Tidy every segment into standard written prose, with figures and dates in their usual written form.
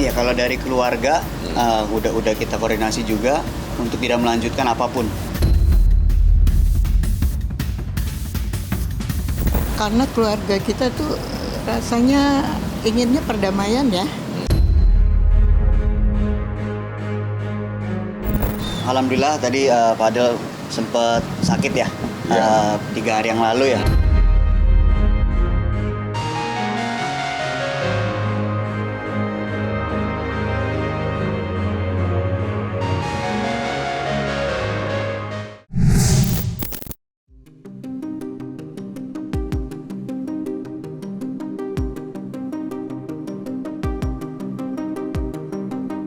Iya, kalau dari keluarga udah kita koordinasi juga untuk tidak melanjutkan apapun. Karena keluarga kita tuh rasanya inginnya perdamaian ya. Alhamdulillah tadi Fadel sempat sakit ya, 3 hari yang lalu ya.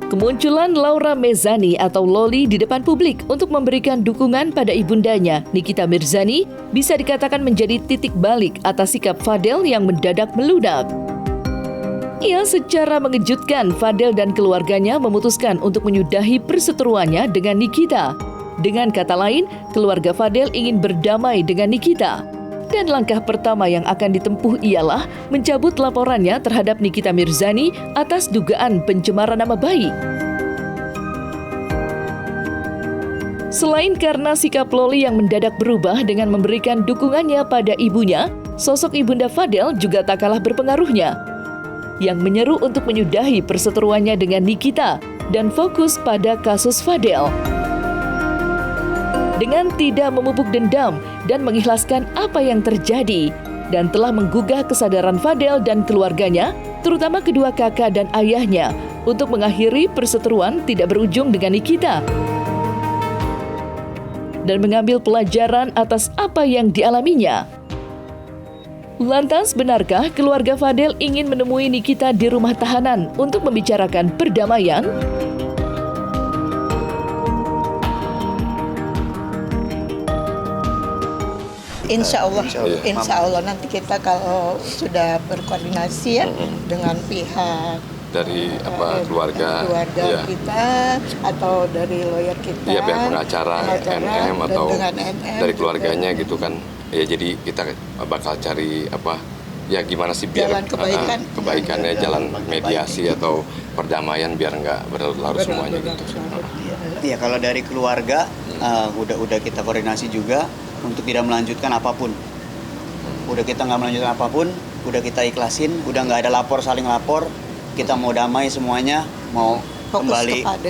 Kemunculan Laura Mezzani atau Loli di depan publik untuk memberikan dukungan pada ibundanya, Nikita Mirzani, bisa dikatakan menjadi titik balik atas sikap Fadel yang mendadak melunak. Ia secara mengejutkan, Fadel dan keluarganya memutuskan untuk menyudahi perseteruannya dengan Nikita. Dengan kata lain, keluarga Fadel ingin berdamai dengan Nikita. Dan langkah pertama yang akan ditempuh ialah mencabut laporannya terhadap Nikita Mirzani atas dugaan pencemaran nama baik. Selain karena sikap Loli yang mendadak berubah dengan memberikan dukungannya pada ibunya, sosok ibunda Fadel juga tak kalah berpengaruhnya, yang menyeru untuk menyudahi perseteruannya dengan Nikita dan fokus pada kasus Fadel. Dengan tidak memupuk dendam dan mengikhlaskan apa yang terjadi, dan telah menggugah kesadaran Fadel dan keluarganya, terutama kedua kakak dan ayahnya, untuk mengakhiri perseteruan tidak berujung dengan Nikita dan mengambil pelajaran atas apa yang dialaminya. Lantas, benarkah keluarga Fadel ingin menemui Nikita di rumah tahanan untuk membicarakan perdamaian? Insya Allah nanti kita kalau sudah berkoordinasi ya dengan pihak dari keluarga kita atau dari lawyer kita, pihak pengacara NM atau dengan NM dari keluarganya gitu kan ya, jadi kita bakal cari gimana sih biar jalan kebaikannya, jalan mediasi atau perdamaian biar nggak berlarut-larut semuanya gitu. Iya, kalau dari keluarga udah kita koordinasi juga untuk tidak melanjutkan apapun. Udah kita nggak melanjutkan apapun, udah kita ikhlasin, udah nggak ada saling lapor. Kita mau damai semuanya, mau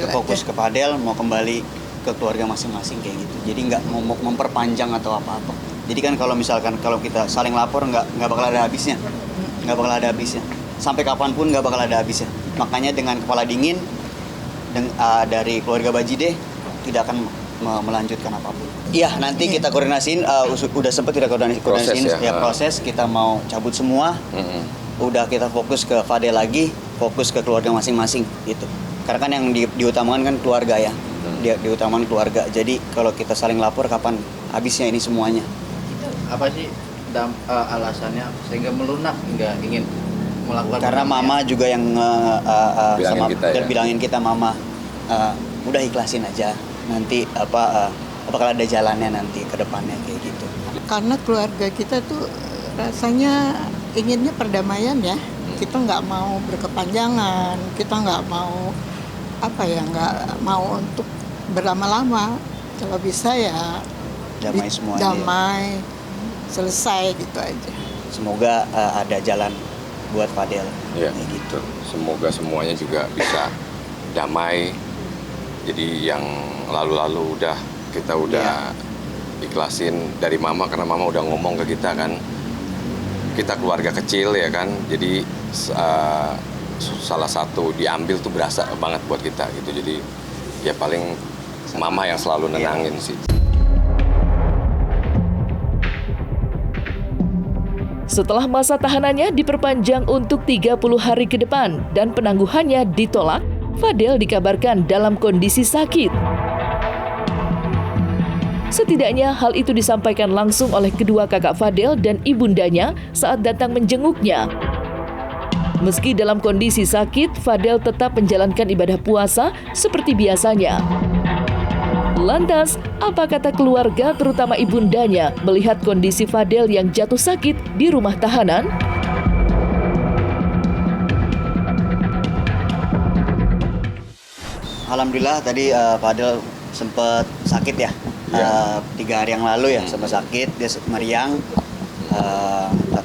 fokus ke Fadel, mau kembali ke keluarga masing-masing kayak gitu. Jadi nggak mau memperpanjang atau apa-apa. Jadi kan kalau misalkan kita saling lapor nggak bakal ada habisnya, Sampai kapanpun nggak bakal ada habisnya. Makanya dengan kepala dingin dari keluarga Bajideh tidak akan melanjutkan apapun. Iya, nanti kita koordinasiin, udah sempat kita koordinasiin proses, kita mau cabut semua. Udah kita fokus ke Fadel lagi, fokus ke keluarga masing-masing gitu. Karena kan yang diutamakan kan keluarga ya. Diutamakan keluarga. Jadi kalau kita saling lapor kapan habisnya ini semuanya. Apa sih alasannya sehingga melunak nggak ingin melakukan? Karena mama juga yang bilangin kita mama udah ikhlasin aja. Nanti bakal ada jalannya nanti ke depannya kayak gitu. Karena keluarga kita tuh rasanya inginnya perdamaian ya. Kita nggak mau berkepanjangan, kita nggak mau nggak mau untuk berlama-lama. Kalau bisa ya damai semuanya. Damai, selesai gitu aja. Semoga ada jalan buat Fadel. Ya, gitu. Semoga semuanya juga bisa damai. Jadi yang lalu-lalu kita udah ikhlasin dari mama, karena mama udah ngomong ke kita kan, kita keluarga kecil ya kan, jadi salah satu diambil tuh berasa banget buat kita gitu. Jadi ya paling mama yang selalu nenangin sih. Setelah masa tahanannya diperpanjang untuk 30 hari ke depan dan penangguhannya ditolak, Fadel dikabarkan dalam kondisi sakit. Setidaknya hal itu disampaikan langsung oleh kedua kakak Fadel dan ibundanya saat datang menjenguknya. Meski dalam kondisi sakit, Fadel tetap menjalankan ibadah puasa seperti biasanya. Lantas, apa kata keluarga terutama ibundanya melihat kondisi Fadel yang jatuh sakit di rumah tahanan? Alhamdulillah tadi Fadel sempat sakit ya. 3 hari yang lalu ya sempat sakit, dia meriang.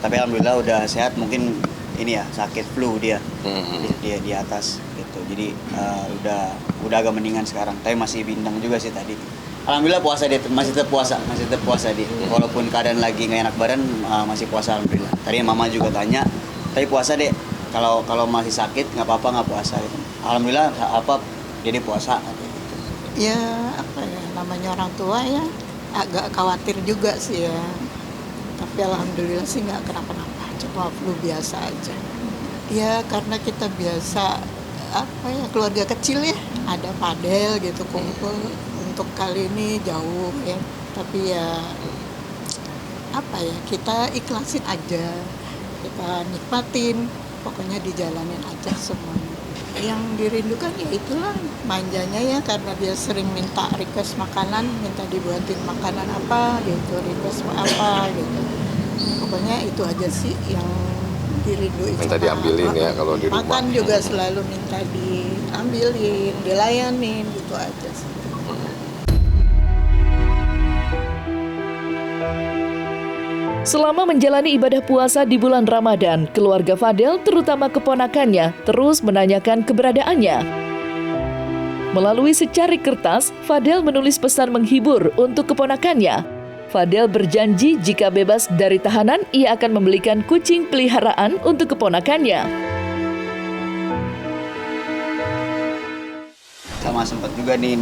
Tapi alhamdulillah udah sehat, mungkin ini ya sakit flu dia. Dia di atas gitu. Jadi udah agak mendingan sekarang. Tapi masih bindang juga sih tadi. Alhamdulillah puasa dia masih tetap puasa dia. Walaupun keadaan lagi nggak enak badan masih puasa alhamdulillah. Tadi mama juga tanya, tapi puasa deh. Kalau masih sakit nggak apa-apa nggak puasa gitu. Alhamdulillah dia puasa. Ya apa ya, namanya orang tua ya agak khawatir juga sih ya. Tapi alhamdulillah sih nggak kenapa-napa, cuma flu biasa aja. Ya karena kita biasa keluarga kecil ya, ada padel gitu kumpul. Untuk kali ini jauh ya, tapi ya kita ikhlasin aja, kita nikmatin, pokoknya dijalanin aja semuanya. Yang dirindukan ya itulah manjanya ya, karena dia sering minta request makanan, minta dibuatin makanan apa gitu, request apa gitu. Pokoknya itu aja sih yang dirinduin. Minta diambilin ya kalau di rumah. Makan juga selalu minta diambilin, dilayanin gitu aja sih. Selama menjalani ibadah puasa di bulan Ramadan, keluarga Fadel, terutama keponakannya, terus menanyakan keberadaannya. Melalui secari kertas, Fadel menulis pesan menghibur untuk keponakannya. Fadel berjanji jika bebas dari tahanan, ia akan membelikan kucing peliharaan untuk keponakannya. Sama sempat juga nih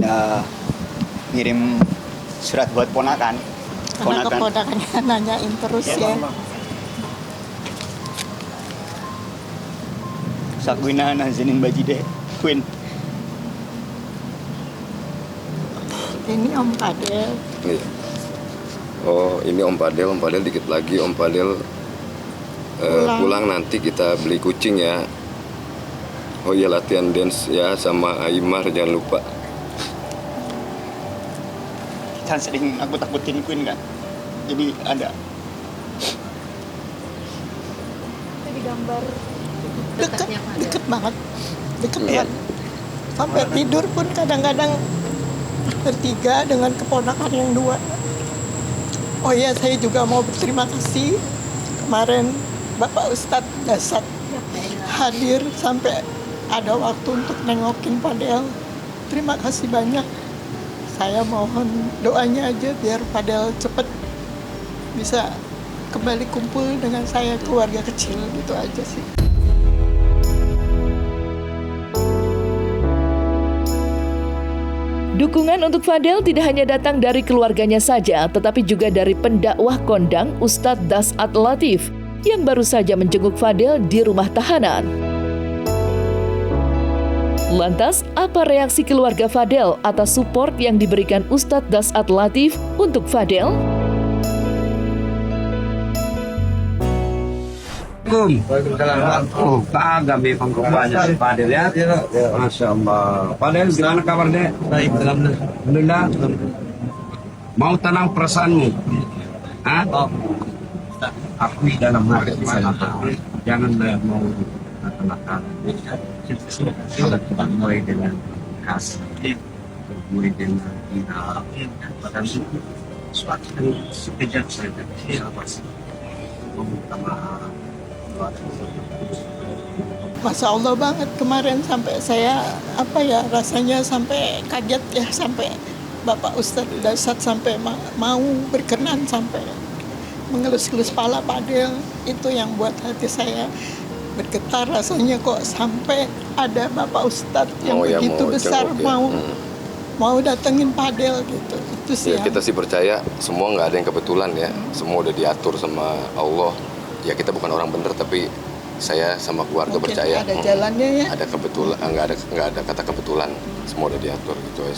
ngirim surat buat ponakan. Karena keponakannya nanyain terus ya. Sakwina nazinin bajide, Queen. Ini Om Fadel. Oh, ini Om Fadel dikit lagi Om Fadel pulang nanti kita beli kucing ya. Oh iya, latihan dance ya sama Aimar, jangan lupa. Kan sering aku takutin Queen kan, jadi ada. Jadi gambar deket banget. Sampai tidur pun kadang-kadang bertiga dengan keponakan yang 2. Oh iya, saya juga mau berterima kasih kemarin Bapak Ustadz Dasat hadir sampai ada waktu untuk nengokin Fadel. Terima kasih banyak. Saya mohon doanya aja biar Fadel cepet bisa kembali kumpul dengan saya, keluarga kecil, gitu aja sih. Dukungan untuk Fadel tidak hanya datang dari keluarganya saja, tetapi juga dari pendakwah kondang Ustadz Dasat Latif yang baru saja menjenguk Fadel di rumah tahanan. Lantas, apa reaksi keluarga Fadel atas support yang diberikan Ustadz Dasat Latif untuk Fadel? Waalaikumsalam. Oh, kagak memang banyak si Fadel ya. Masya Allah. Fadel, gimana kabarnya? Baik, alhamdulillah. Mau tenang perasaanmu? Hah? Akui dalam hati jangan mau nakal. Kalau kita mulai dengan kasih, mulai dengan hina, bahkan suatu sekejap saja apa sih meminta maaf. Masya Allah banget kemarin, sampai saya rasanya sampai kaget ya, sampai Bapak Ustadz Dasat sampai mau berkenan, sampai mengelus-elus kepala Fadel. Itu yang buat hati saya bergetar rasanya, kok sampai ada Bapak Ustadz yang begitu besar mau datengin Fadel gitu. Itu sih ya, kita sih percaya semua nggak ada yang kebetulan ya, semua udah diatur sama Allah. Ya kita bukan orang bener, tapi saya sama keluarga mungkin percaya ada jalannya ya. Ada kebetulan, nggak ada kata kebetulan, semua udah diatur gitu ya.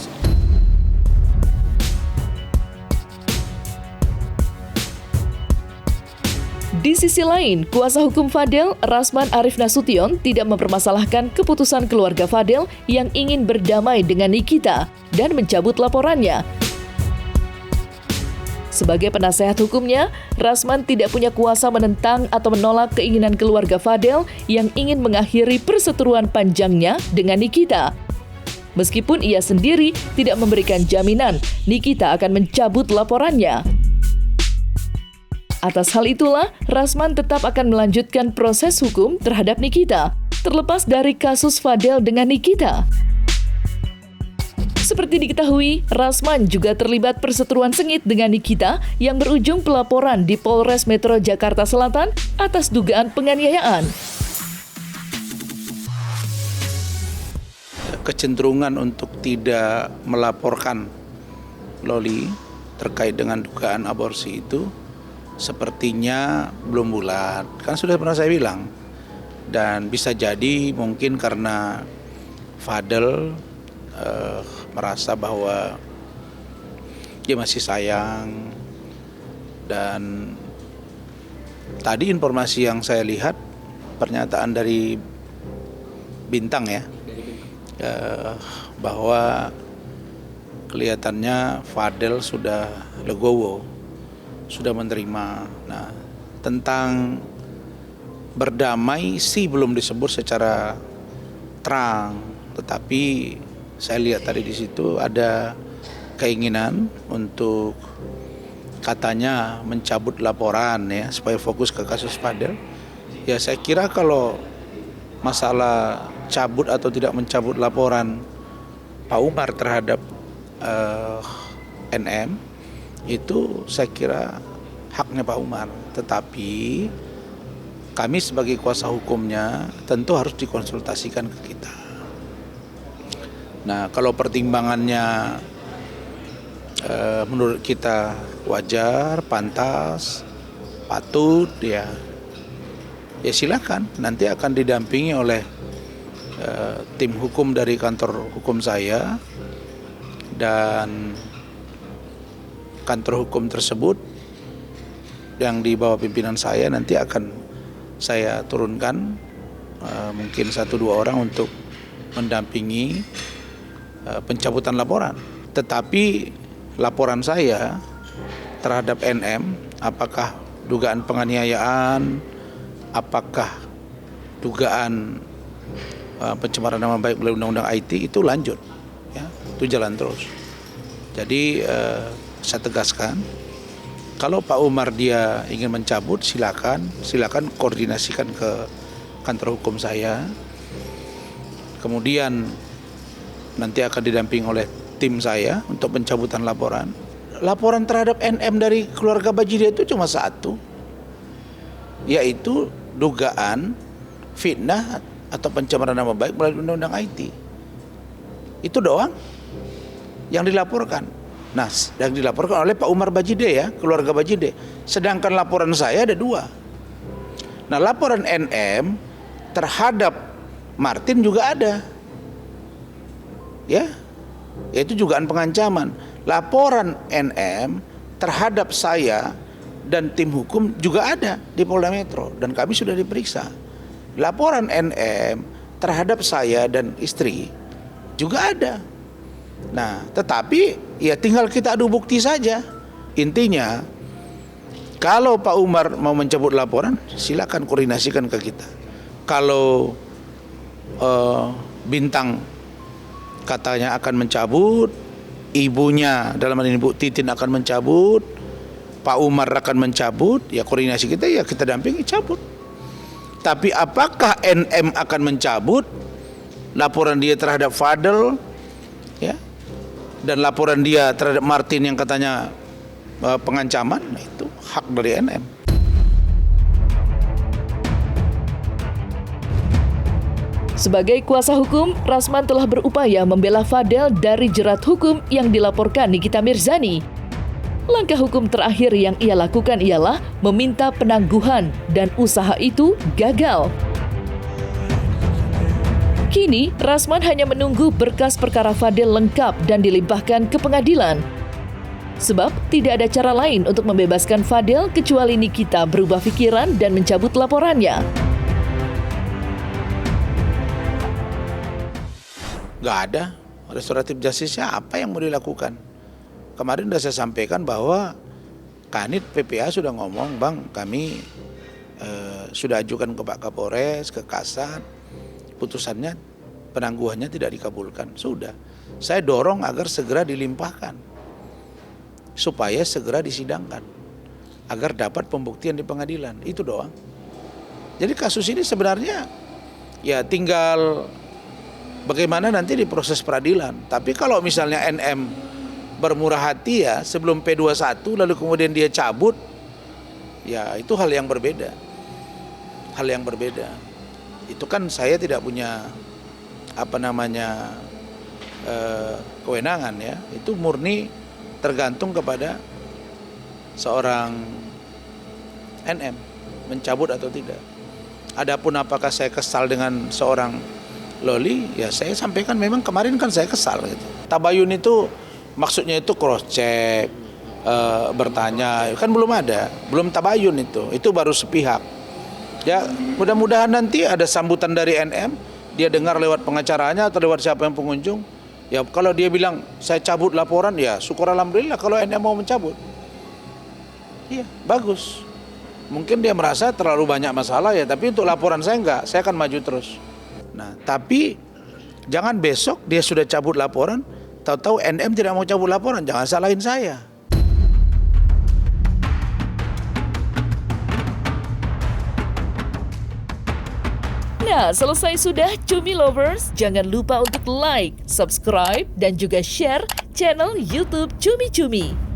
Di sisi lain, kuasa hukum Fadel, Rasman Arif Nasution, tidak mempermasalahkan keputusan keluarga Fadel yang ingin berdamai dengan Nikita dan mencabut laporannya. Sebagai penasehat hukumnya, Rasman tidak punya kuasa menentang atau menolak keinginan keluarga Fadel yang ingin mengakhiri perseteruan panjangnya dengan Nikita. Meskipun ia sendiri tidak memberikan jaminan Nikita akan mencabut laporannya. Atas hal itulah, Rasman tetap akan melanjutkan proses hukum terhadap Nikita, terlepas dari kasus Fadel dengan Nikita. Seperti diketahui, Rasman juga terlibat perseteruan sengit dengan Nikita yang berujung pelaporan di Polres Metro Jakarta Selatan atas dugaan penganiayaan. Kecenderungan untuk tidak melaporkan Loli terkait dengan dugaan aborsi itu sepertinya belum bulat. Kan sudah pernah saya bilang. Dan bisa jadi mungkin karena Fadel merasa bahwa dia masih sayang, dan tadi informasi yang saya lihat pernyataan dari Bintang ya, bahwa kelihatannya Fadel sudah legowo, sudah menerima. Nah, tentang berdamai sih belum disebut secara terang, tetapi saya lihat tadi di situ ada keinginan untuk katanya mencabut laporan ya supaya fokus ke kasus Fadel. Ya saya kira kalau masalah cabut atau tidak mencabut laporan Pak Umar terhadap NM itu saya kira haknya Pak Umar. Tetapi kami sebagai kuasa hukumnya tentu harus dikonsultasikan ke kita. Nah, kalau pertimbangannya menurut kita wajar, pantas, patut, ya silakan. Nanti akan didampingi oleh tim hukum dari kantor hukum saya, dan kantor hukum tersebut yang di bawah pimpinan saya nanti akan saya turunkan mungkin 1-2 orang untuk mendampingi pencabutan laporan. Tetapi laporan saya terhadap NM, apakah dugaan penganiayaan, apakah dugaan pencemaran nama baik melalui undang-undang IT, itu lanjut ya, itu jalan terus. Jadi saya tegaskan, kalau Pak Umar dia ingin mencabut, silakan koordinasikan ke kantor hukum saya. Kemudian nanti akan didamping oleh tim saya untuk pencabutan laporan. Laporan terhadap NM dari keluarga Bajide itu cuma satu, yaitu dugaan fitnah atau pencemaran nama baik melalui undang-undang IT. Itu doang yang dilaporkan. Nah, yang dilaporkan oleh Pak Umar Bajide ya, keluarga Bajide. Sedangkan laporan saya ada 2. Nah, laporan NM terhadap Martin juga ada. Ya, yaitu dugaan pengancaman. Laporan NM terhadap saya dan tim hukum juga ada di Polda Metro, dan kami sudah diperiksa. Laporan NM terhadap saya dan istri juga ada. Nah, tetapi ya tinggal kita adu bukti saja. Intinya, kalau Pak Umar mau mencabut laporan, silakan koordinasikan ke kita. Kalau Bintang katanya akan mencabut, ibunya dalam hal ini Bu Titin akan mencabut, Pak Umar akan mencabut, ya koordinasi kita, ya kita dampingi cabut. Tapi apakah NM akan mencabut laporan dia terhadap Fadel, ya, dan laporan dia terhadap Martin yang katanya pengancaman, nah itu hak dari NM. Sebagai kuasa hukum, Rasman telah berupaya membela Fadel dari jerat hukum yang dilaporkan Nikita Mirzani. Langkah hukum terakhir yang ia lakukan ialah meminta penangguhan, dan usaha itu gagal. Kini, Rasman hanya menunggu berkas perkara Fadel lengkap dan dilimpahkan ke pengadilan. Sebab tidak ada cara lain untuk membebaskan Fadel kecuali Nikita berubah pikiran dan mencabut laporannya. Nggak ada restoratif justice-nya, apa yang mau dilakukan? Kemarin sudah saya sampaikan bahwa Kanit PPA sudah ngomong, Bang, kami sudah ajukan ke Pak Kapolres, ke Kasat, putusannya penangguhannya tidak dikabulkan. Sudah, saya dorong agar segera dilimpahkan, supaya segera disidangkan, agar dapat pembuktian di pengadilan. Itu doang. Jadi kasus ini sebenarnya ya tinggal bagaimana nanti di proses peradilan. Tapi kalau misalnya NM bermurah hati ya sebelum P21 lalu kemudian dia cabut, ya itu hal yang berbeda. Hal yang berbeda. Itu kan saya tidak punya kewenangan ya. Itu murni tergantung kepada seorang NM mencabut atau tidak. Adapun apakah saya kesal dengan seorang Loli, ya saya sampaikan memang kemarin kan saya kesal gitu. Tabayun itu maksudnya itu cross check, bertanya, kan belum ada, belum tabayun itu baru sepihak. Ya mudah-mudahan nanti ada sambutan dari NM, dia dengar lewat pengacaranya atau lewat siapa yang pengunjung. Ya kalau dia bilang saya cabut laporan, ya syukur alhamdulillah kalau NM mau mencabut. Iya bagus. Mungkin dia merasa terlalu banyak masalah ya, tapi untuk laporan saya enggak, saya akan maju terus. Nah, tapi jangan besok dia sudah cabut laporan, tahu-tahu NM tidak mau cabut laporan, jangan salahin saya. Nah, selesai sudah Cumi Lovers, jangan lupa untuk like, subscribe, dan juga share channel YouTube Cumi Cumi.